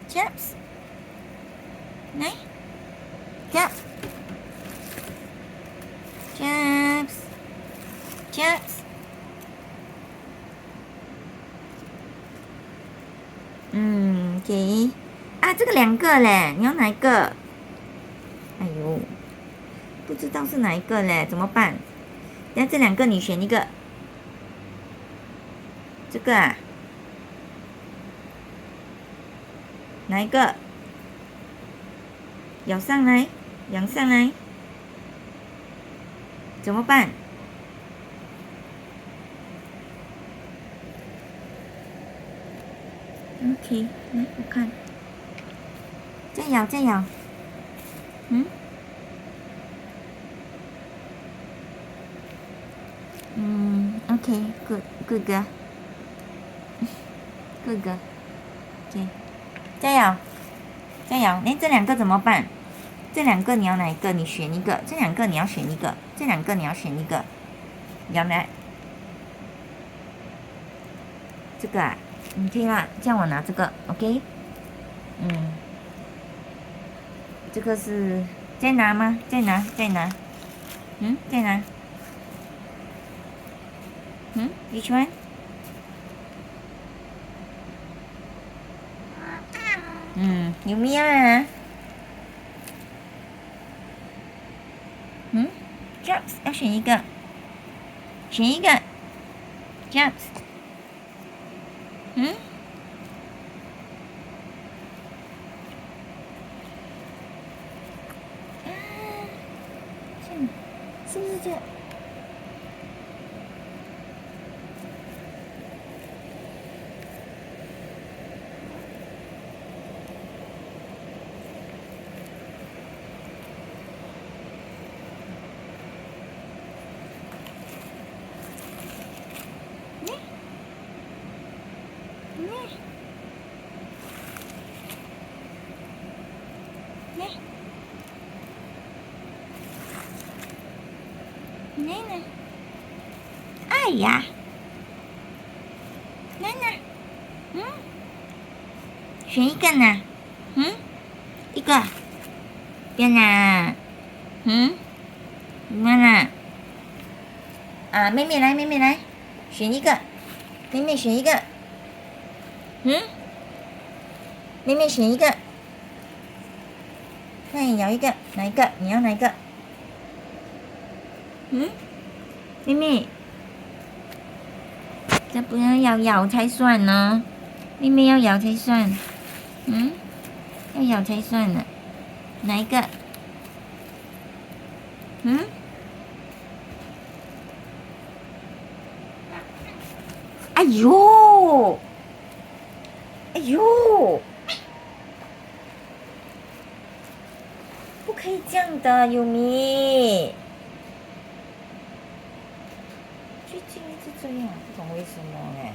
，James，来，Go，James，James。给啊，这个2个嘞，你要哪一个？哎呦，不知道是哪一个嘞，怎么办？那这2个你选一个。这个啊，哪一个？咬上来，咬上来，怎么办？OK，来我看，再咬再咬，OK，good good girl，good girl，OK，再咬再咬，哎，这2个怎么办？这2个你要哪一个？你选一个，这2个你要选一个，这2个你要选一个，咬来，这个啊，你可以啦，叫我拿这个 ，OK，这个是再拿吗？再拿，再拿，再拿，which one？有没有啊？Jobs 要选一个，选一个，Jobs，是不是这样？奶奶，哎呀，奶奶，选一个呢，一个，别拿，妈妈，啊，妹妹来，妹妹来，选一个，妹妹选一个，妹妹选一个，快咬一个，哪一个？你要哪一个？妹妹，这不要咬才算呢，妹妹要咬才算，要咬才算呢，哪一个？哎呦，哎呦，不可以这样的，有米。最近一直这样，不懂为什么哎。